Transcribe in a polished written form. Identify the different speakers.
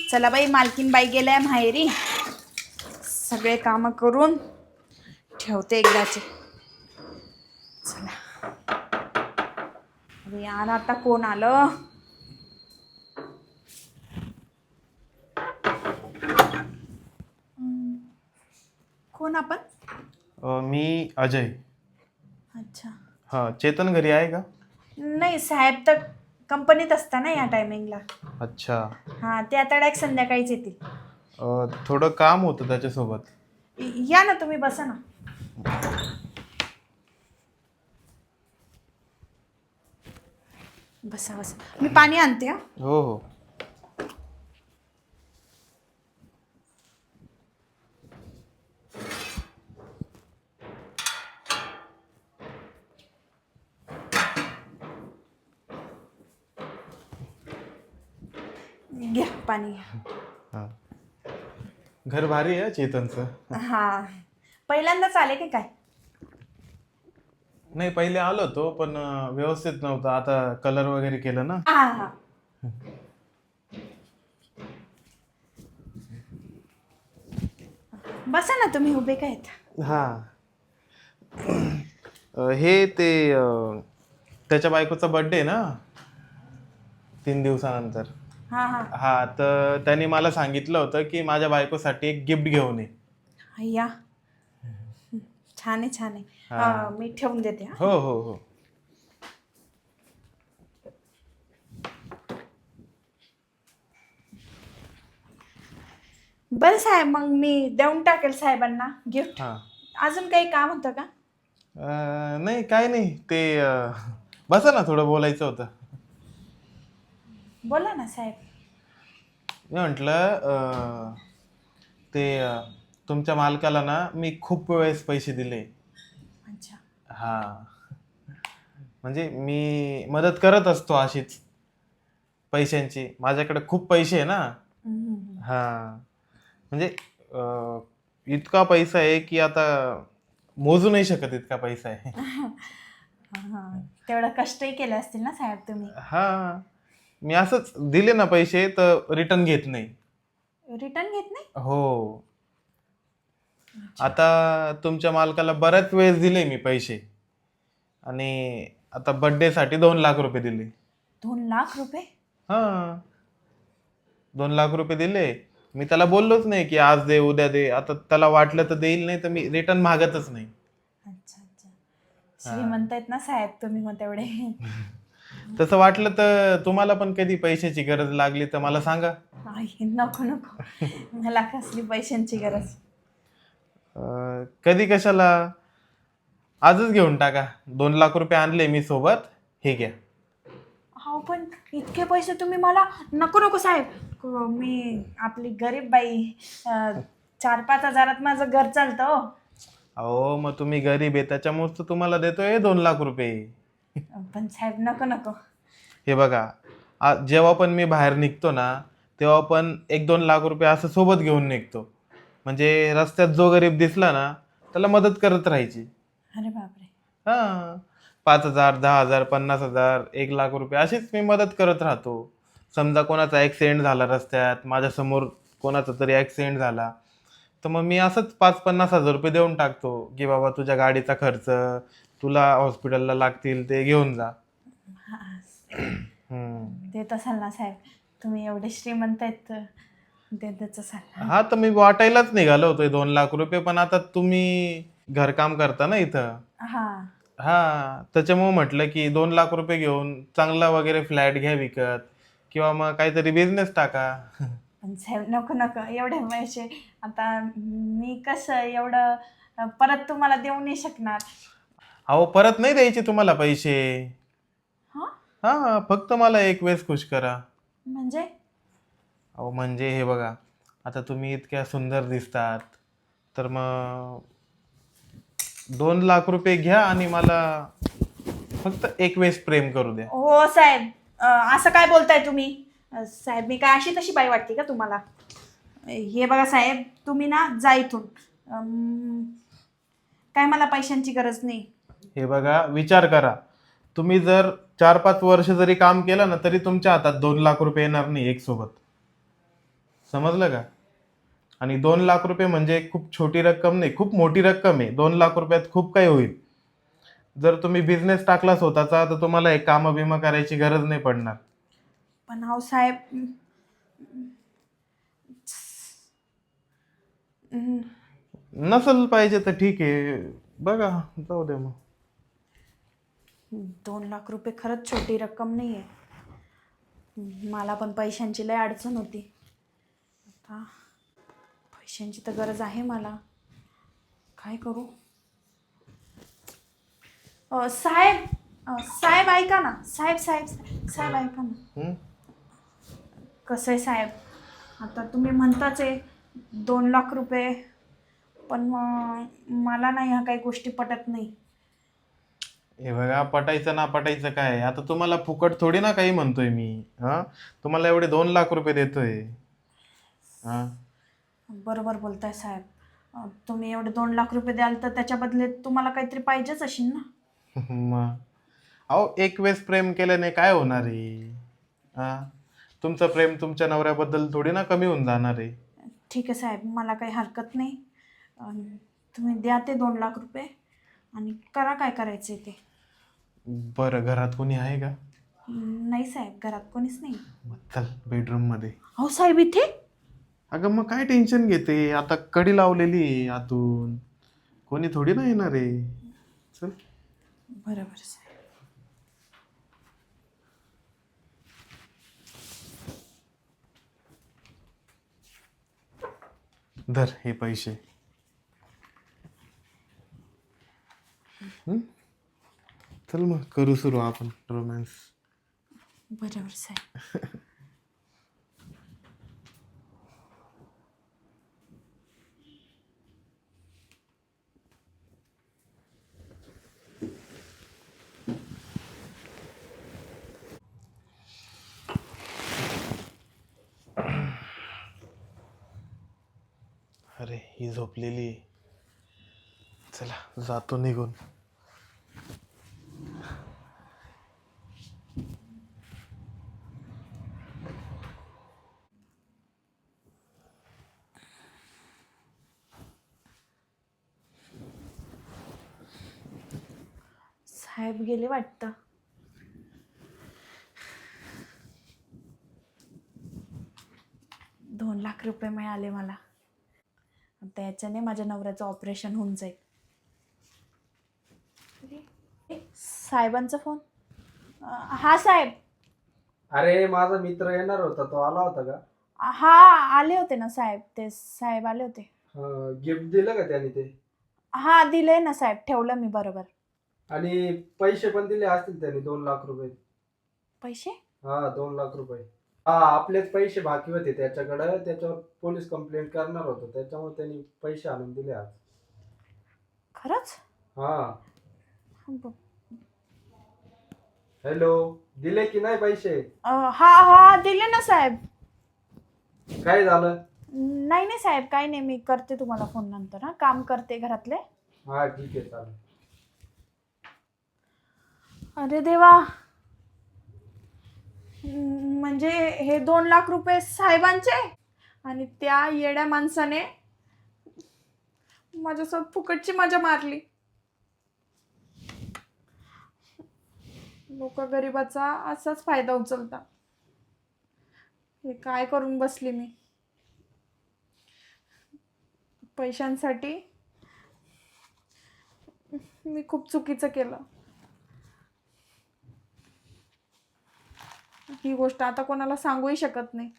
Speaker 1: चला बाई, मालकीन बाई गेलाय माहेरी. सगळे काम करून ठेवते एकदाचे. चला. अरे यार, आता कोण आलं? कोण आपण?
Speaker 2: मी अजय.
Speaker 1: अच्छा.
Speaker 2: हां, चेतन घरी आहे का?
Speaker 1: नाही साहेब, तर कंपनीत असता ना या टायमिंगला.
Speaker 2: अच्छा.
Speaker 1: हां, ते आता डायरेक्ट संध्याकाळीच येतील.
Speaker 2: थोडं काम होतं त्याच्यासोबत.
Speaker 1: या ना, तुम्ही बसा ना. बसा बसा, मी पाणी आणते. हा,
Speaker 2: हो हो.
Speaker 1: घ्या पाणी घ्या.
Speaker 2: हां. घर भारी आहे चेतनचं.
Speaker 1: हा, पहिल्यांदाच आले की काय?
Speaker 2: नाही, पहिले आलो होतो पण व्यवस्थित नव्हतं. आता कलर वगैरे केलं ना.
Speaker 1: हा हा. बसा ना, तुम्ही उभे काय आहेत?
Speaker 2: हां. हे ते त्याच्या बायकोचा बर्थडे ना 3 दिवसानंतर.
Speaker 1: हा हा.
Speaker 2: हा, तर त्यांनी मला सांगितलं होतं की माझ्या बायकोसाठी एक गिफ्ट घेऊन ये.
Speaker 1: या, छान आहे छान आहे.
Speaker 2: हा.
Speaker 1: मी ठेवून देते. हा,
Speaker 2: हो हो हो.
Speaker 1: बरं साहेब, मग मी देऊन टाकेल साहेबांना गिफ्ट.
Speaker 2: हां.
Speaker 1: अजून काही काम होतं का?
Speaker 2: नाही, काय नाही. ते बसा ना, थोडं बोलायचं होतं.
Speaker 1: बोला ना साहेब.
Speaker 2: मी म्हटलं ते तुमच्या मालकाला ना मी खूप वेळेस पैसे दिले.
Speaker 1: अच्छा.
Speaker 2: हा, म्हणजे मी मदत करत असतो अशीच पैशांची. माझ्याकडे खूप पैसे आहे ना.
Speaker 1: हम्म.
Speaker 2: हा, म्हणजे इतका पैसा आहे की आता मोजू नाही शकत, इतका पैसा आहे.
Speaker 1: हा, तेवढं कष्टही केले असतील ना साहेब तुम्ही.
Speaker 2: हा, मी असंच दिले ना पैसे तर रिटर्न घेत नाही.
Speaker 1: रिटर्न घेत नाही?
Speaker 2: हो. आता तुमच्या मालकाला बऱ्याच वेळेस दिले मी पैसे आणि आता बर्थडे साठी 2 लाख रुपये दिले.
Speaker 1: 2 लाख रुपये?
Speaker 2: हा, 2 लाख रुपये दिले. मी त्याला बोललोच नाही की आज दे उद्या दे. आता त्याला वाटलं तर देईल, नाही तर मी रिटर्न मागतच नाही.
Speaker 1: अच्छा अच्छा. श्रीमंत आहेत ना साहेब तुम्ही मग तेवढे.
Speaker 2: तसं वाटलं तर तुम्हाला पण कधी पैशाची गरज लागली तर मला सांगा.
Speaker 1: नको नको, मला कसली पैशांची गरज.
Speaker 2: कधी कशाला, आजच घेऊन टाका. 2 लाख रुपये आणले मी सोबत, हे घ्या.
Speaker 1: हो, पण इतके पैसे तुम्ही मला नको नको साहेब. मी आपली गरीब बाई. 4-5 हजारात माझं घर चालतं हो.
Speaker 2: अहो, मग तुम्ही गरीब आहे त्याच्यामुळेच तर तुम्हाला देतोय 2 लाख रुपये.
Speaker 1: पण साहेब नको नको.
Speaker 2: हे बघा, जेव्हा पण मी बाहेर निघतो ना तेव्हा पण 1-2 लाख रुपये असं सोबत घेऊन निघतो. म्हणजे रस्त्यात जो गरीब दिसला ना त्याला मदत करत राहायची.
Speaker 1: अरे बापरे.
Speaker 2: हा, 5,000, 10,000, 50,000, 1 लाख रुपये अशीच मी मदत करत राहतो. समजा कोणाचा ॲक्सिडेंट झाला रस्त्यात, माझ्यासमोर कोणाचा तरी ॲक्सिडेंट झाला, तर मग मी असंच 5-50,000 रुपये देऊन टाकतो की बाबा तुझ्या गाडीचा खर्च, तुला हॉस्पिटलला लागतील ते घेऊन जा.
Speaker 1: हा,
Speaker 2: हम्म.
Speaker 1: देत असाल ना साहेब, तुम्ही एवढे श्रीमंत आहेत तर देतच असाल.
Speaker 2: हा, तर मी वाटायलाच निघालो होतो 2 लाख रुपये, पण आता तुम्ही घरकाम करता ना इथं.
Speaker 1: हा.
Speaker 2: हा, त्याच्यामुळे म्हटलं की 2 लाख रुपये घेऊन चांगला वगैरे फ्लॅट घ्या विकत, किंवा मग काहीतरी बिझनेस टाका.
Speaker 1: पण साहेब नको नको, एवढे पैसे आता मी कसं एवढं परत तुम्हाला देऊ नाही शकणार.
Speaker 2: अहो, परत नाही द्यायचे तुम्हाला पैसे.
Speaker 1: हा,
Speaker 2: हा, फक्त मला एक वेळेस खुश करा.
Speaker 1: म्हणजे?
Speaker 2: अहो, म्हणजे हे बघा, आता तुम्ही इतक्या सुंदर दिसतात, तर मग 2 लाख रुपये घ्या आणि मला फक्त एक वेळेस प्रेम करू द्या.
Speaker 1: हो साहेब, असं काय बोलताय तुम्ही? साहेब, मी काय अशी तशी बाई वाटते का तुम्हाला? हे बघा साहेब, तुम्ही ना जा इथून. काय मला पैशांची गरज नाही.
Speaker 2: हे बघा, विचार करा. तुम्ही जर 4-5 वर्ष जरी काम केलं ना तरी तुमच्या हातात 2 लाख रुपये येणार नाही एक सोबत. समजलं का? आणि 2 लाख रुपये म्हणजे खूप छोटी रक्कम नाही, खूप मोठी रक्कम आहे. 2 लाख रुपयात खूप काही होईल. जर तुम्ही बिझनेस टाकला स्वतःचा तर तुम्हाला एक कामं बिमं करायची गरज नाही पडणार.
Speaker 1: पण अहो साहेब, हम्म,
Speaker 2: नसल पाहिजे तर ठीक आहे, बघा, जाऊ दे मग.
Speaker 1: 2 लाख रुपये खरंच छोटी रक्कम नाही आहे. मला पण पैशांची लय अडचण होती. आता पैशांची तर गरज आहे मला. काय करू? साहेब, साहेब ऐका ना. साहेब साहेब साहेब ऐका ना.
Speaker 2: हं?
Speaker 1: कसं आहे साहेब, आता तुम्ही म्हणताच आहे 2 लाख रुपये, पण मला नाही ह्या काही गोष्टी पटत नाही.
Speaker 2: हे बघा, पटायचं ना पटायचं काय, आता तुम्हाला फुकट थोडी ना काही म्हणतोय मी. हा, तुम्हाला एवढे 2 लाख रुपये देतोय. हा.
Speaker 1: बरोबर बोलताय साहेब. तुम्ही एवढे 2 लाख रुपये द्याल तर त्याच्या बदल्यात तुम्हाला काहीतरी पाहिजेच असेल ना.
Speaker 2: मग अहो, एक वेळेस प्रेम केल्याने काय होणार आहे? हा, तुमचं प्रेम तुमच्या नवऱ्याबद्दल थोडी ना कमी होऊन जाणार आहे.
Speaker 1: ठीक आहे साहेब, मला काही हरकत नाही. अं, तुम्ही द्या ते 2 लाख रुपये आणि करा काय करायचं ते.
Speaker 2: बरं, घरात कोणी आहे का?
Speaker 1: नाही साहेब, घरात कोणीच नाही.
Speaker 2: मग चल बेडरूम मध्ये.
Speaker 1: हो साहेब, इथे.
Speaker 2: अगं मग काय टेन्शन घेते, आता कडी लावलेली आहे आतून, कोणी थोडी ना येणार आहे. चल.
Speaker 1: बरोबर साहेब.
Speaker 2: धर हे पैसे. हं? चल मग करू सुरू आपण रोमॅन्स.
Speaker 1: बरोबर साहेब.
Speaker 2: अरे ही झोपलेली आहे. चला जातो निघून.
Speaker 1: साहेब गेले वाटतं. ₹2 लाख मिळाले मला. आता याच्याने माझ्या नवऱ्याचं ऑपरेशन होऊन जाईल. साहेबांचा फोन. हा साहेब.
Speaker 3: अरे माझा मित्र येणार होता, तो आला होता का?
Speaker 1: हा, आले होते ना साहेब. ते साहेब आले होते.
Speaker 3: गिफ्ट दिलं का त्याने ते?
Speaker 1: हा, दिले ना साहेब, ठेवलं मी बरोबर.
Speaker 3: आणि पैसे पण दिले असतील त्याने 2 लाख रुपये.
Speaker 1: पैसे?
Speaker 3: हा, 2 लाख रुपये. हा, आपलेच पैसे बाकी होते त्याच्याकडे, त्याच्यावर पोलीस कंप्लेंट करणार होतो, त्याच्यामुळे त्यांनी पैसे आणून दिले आज.
Speaker 1: खरंच?
Speaker 3: हा.
Speaker 1: ब-
Speaker 3: हॅलो, दिले की नाही पैसे?
Speaker 1: हा हा, दिले ना साहेब.
Speaker 3: काय झालं?
Speaker 1: नाही नाही साहेब, काही नाही. मी करते तुम्हाला फोन नंतर. हा, काम करते घरातले.
Speaker 3: हा ठीक आहे, चालेल.
Speaker 1: अरे देवा. म्हणजे हे 2 लाख रुपये साहेबांचे आणि त्या येड्या माणसाने माझ्यासोबत फुकटची मजा मारली. लोक गरिबाचा असाच फायदा उचलता. हे काय करून बसली मी. पैशांसाठी मी खूप चुकीचं केलं. ही गोष्ट आता कोणाला सांगूही शकत नाही.